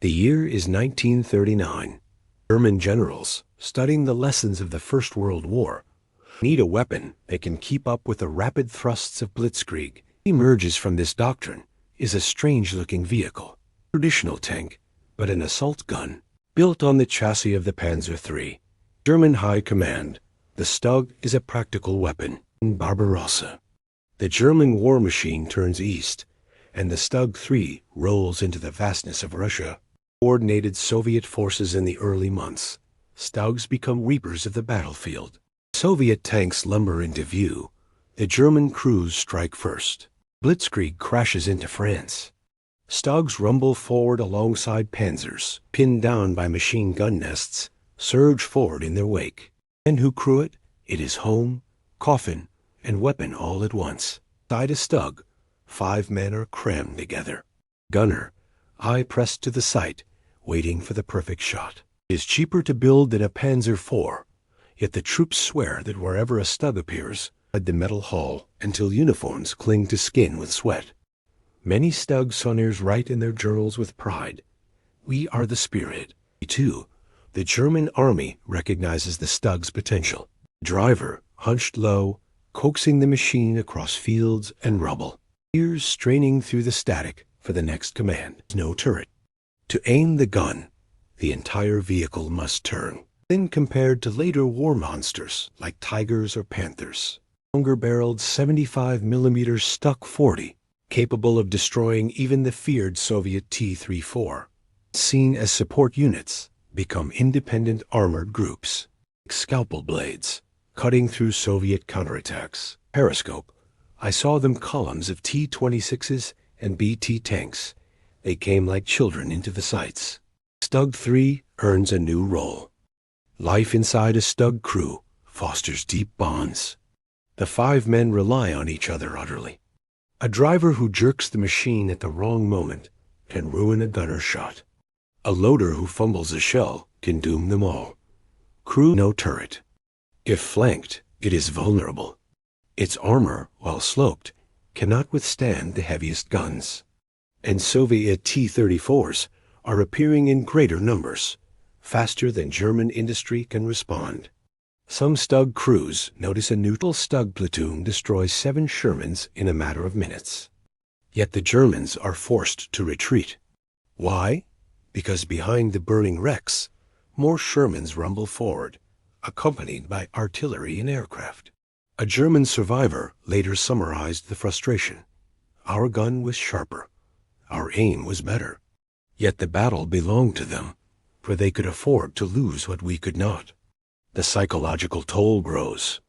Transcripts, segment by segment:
The year is 1939. German generals, studying the lessons of the First World War, need a weapon that can keep up with the rapid thrusts of blitzkrieg. Emerges from this doctrine is a strange-looking vehicle, traditional tank, but an assault gun, built on the chassis of the Panzer III. German High Command, the StuG is a practical weapon. In Barbarossa, the German war machine turns east, and the StuG III rolls into the vastness of Russia. Coordinated Soviet forces in the early months, StuGs become reapers of the battlefield. Soviet tanks lumber into view. The German crews strike first. Blitzkrieg crashes into France. StuGs rumble forward alongside panzers, pinned down by machine gun nests, surge forward in their wake. And who crew it? It is home, coffin, and weapon all at once. Side a StuG, 5 men are crammed together. Gunner, eye pressed to the sight, waiting for the perfect shot. It is cheaper to build than a Panzer IV, yet the troops swear that wherever a StuG appears, the metal hull until uniforms cling to skin with sweat. Many StuG Sonners write in their journals with pride, "We are the spirit." Too, the German army recognizes the StuG's potential. Driver, hunched low, coaxing the machine across fields and rubble. Ears straining through the static for the next command. No turret. To aim the gun, the entire vehicle must turn. Then compared to later war monsters like Tigers or Panthers. Longer-barreled 75mm StuG 40, capable of destroying even the feared Soviet T-34. Seen as support units, become independent armored groups. Scalpel blades, cutting through Soviet counterattacks. Periscope, I saw them columns of T-26s and BT tanks. They came like children into the sights. StuG III earns a new role. Life inside a StuG crew fosters deep bonds. The 5 men rely on each other utterly. A driver who jerks the machine at the wrong moment can ruin a gunner's shot. A loader who fumbles a shell can doom them all. Crew no turret. If flanked, it is vulnerable. Its armor, while sloped, cannot withstand the heaviest guns. And Soviet T-34s are appearing in greater numbers, faster than German industry can respond. Some StuG crews notice a neutral StuG platoon destroys 7 Shermans in a matter of minutes. Yet the Germans are forced to retreat. Why? Because behind the burning wrecks, more Shermans rumble forward, accompanied by artillery and aircraft. A German survivor later summarized the frustration. Our gun was sharper. Our aim was better. Yet the battle belonged to them, for they could afford to lose what we could not. The psychological toll grows.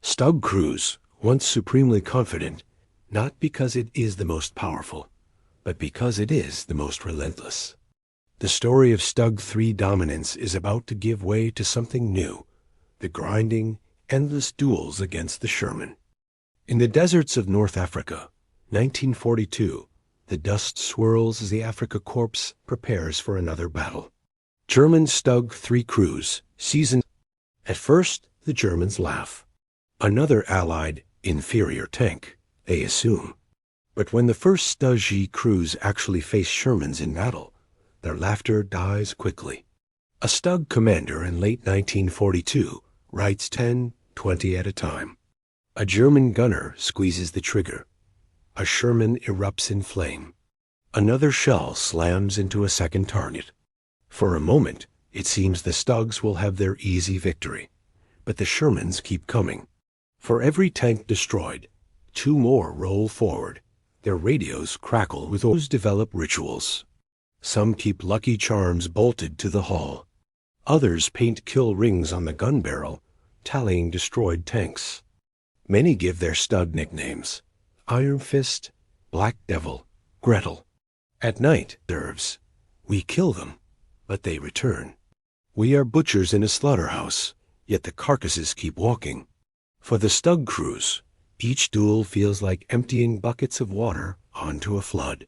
StuG crews, once supremely confident, not because it is the most powerful, but because it is the most relentless. The story of StuG III dominance is about to give way to something new, the grinding, endless duels against the Sherman. In the deserts of North Africa, 1942, the dust swirls as the Afrika Korps prepares for another battle. German StuG III crews, seasoned. At first, the Germans laugh. Another allied, inferior tank, they assume. But when the first StuG crews actually face Shermans in battle, their laughter dies quickly. A StuG commander in late 1942 writes 10, 20 at a time. A German gunner squeezes the trigger. A Sherman erupts in flame. Another shell slams into a second target. For a moment, it seems the StuGs will have their easy victory, but the Shermans keep coming. For every tank destroyed, 2 more roll forward. Their radios crackle with those develop rituals. Some keep Lucky Charms bolted to the hull. Others paint kill rings on the gun barrel, tallying destroyed tanks. Many give their StuG nicknames: Iron Fist, Black Devil, Gretel. At night, serves. We kill them, but they return. We are butchers in a slaughterhouse, yet the carcasses keep walking. For the StuG crews, each duel feels like emptying buckets of water onto a flood.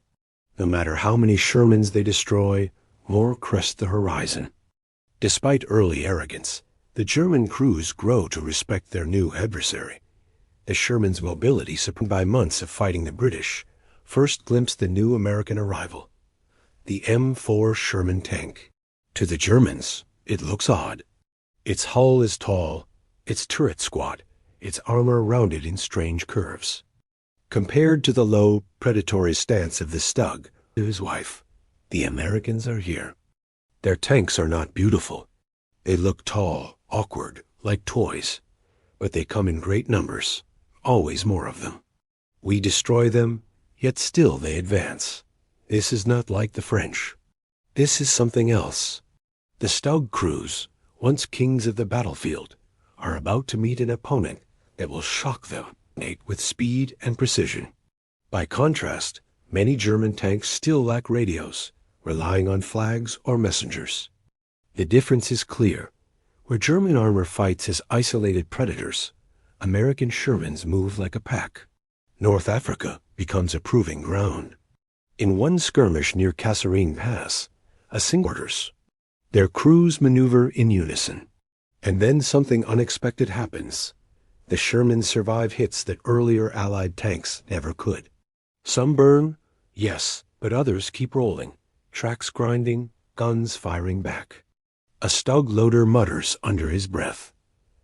No matter how many Shermans they destroy, more crest the horizon. Despite early arrogance, the German crews grow to respect their new adversary. The Sherman's mobility, supported by months of fighting the British, first glimpsed the new American arrival. the M4 Sherman tank. To the Germans, it looks odd. Its hull is tall, its turret squat, its armor rounded in strange curves. Compared to the low, predatory stance of the StuG, to his wife, the Americans are here. Their tanks are not beautiful. They look tall, awkward, like toys. But they come in great numbers, always more of them. We destroy them, yet still they advance. This is not like the French. This is something else. The StuG crews, once kings of the battlefield, are about to meet an opponent that will shock them with speed and precision. By contrast, many German tanks still lack radios, relying on flags or messengers. The difference is clear. Where German armor fights as isolated predators, American Shermans move like a pack. North Africa becomes a proving ground. In one skirmish near Kasserine Pass, a single orders. Their crews maneuver in unison. And then something unexpected happens. The Shermans survive hits that earlier Allied tanks never could. Some burn, yes, but others keep rolling, tracks grinding, guns firing back. A StuG loader mutters under his breath.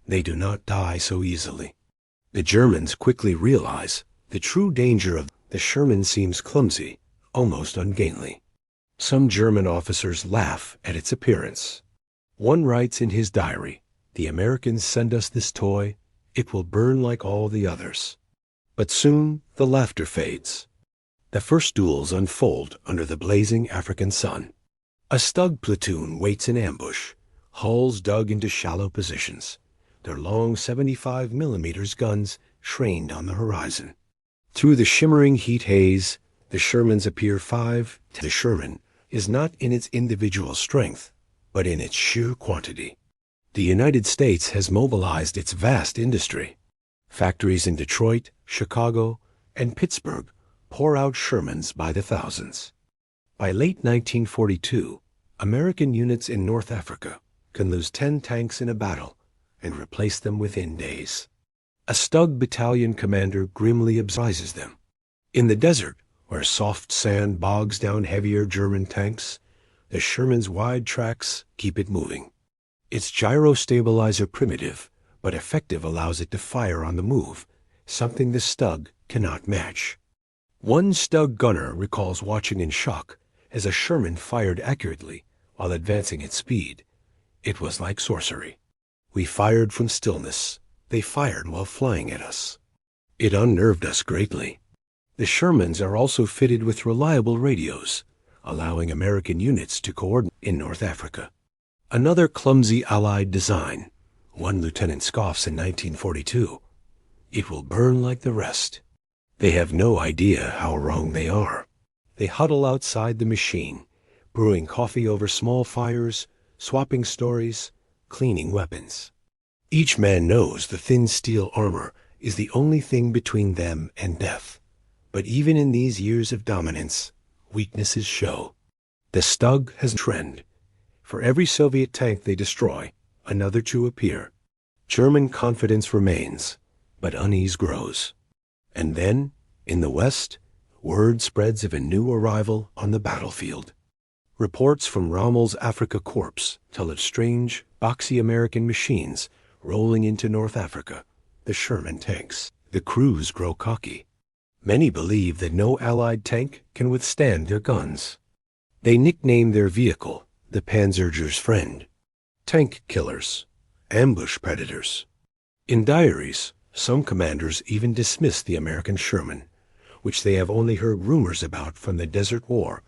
They do not die so easily. The Germans quickly realize the true danger of the Sherman seems clumsy, almost ungainly. Some German officers laugh at its appearance. One writes in his diary, "The Americans send us this toy. It will burn like all the others." But soon the laughter fades. The first duels unfold under the blazing African sun. A StuG platoon waits in ambush, hulls dug into shallow positions, their long 75mm guns trained on the horizon. Through the shimmering heat haze, the Shermans appear five. The Sherman is not in its individual strength, but in its sheer quantity. The United States has mobilized its vast industry. Factories in Detroit, Chicago, and Pittsburgh pour out Shermans by the thousands. By late 1942, American units in North Africa can lose 10 tanks in a battle and replace them within days. A StuG battalion commander grimly advises them. In the desert, where soft sand bogs down heavier German tanks, the Sherman's wide tracks keep it moving. Its gyro-stabilizer primitive, but effective, allows it to fire on the move, something the StuG cannot match. One StuG gunner recalls watching in shock as a Sherman fired accurately while advancing at speed. It was like sorcery. We fired from stillness. They fired while flying at us. It unnerved us greatly. The Shermans are also fitted with reliable radios, allowing American units to coordinate in North Africa. Another clumsy Allied design, one lieutenant scoffs in 1942. It will burn like the rest. They have no idea how wrong they are. They huddle outside the machine, brewing coffee over small fires, swapping stories, cleaning weapons. Each man knows the thin steel armor is the only thing between them and death. But even in these years of dominance, weaknesses show. The StuG has a trend. For every Soviet tank they destroy, another to appear. German confidence remains, but unease grows. And then, in the West, word spreads of a new arrival on the battlefield. Reports from Rommel's Afrika Korps tell of strange, boxy American machines rolling into North Africa, the Sherman tanks. The crews grow cocky. Many believe that no Allied tank can withstand their guns. They nickname their vehicle the Panzerger's friend. Tank killers, ambush predators. In diaries, some commanders even dismiss the American Sherman, which they have only heard rumors about from the Desert War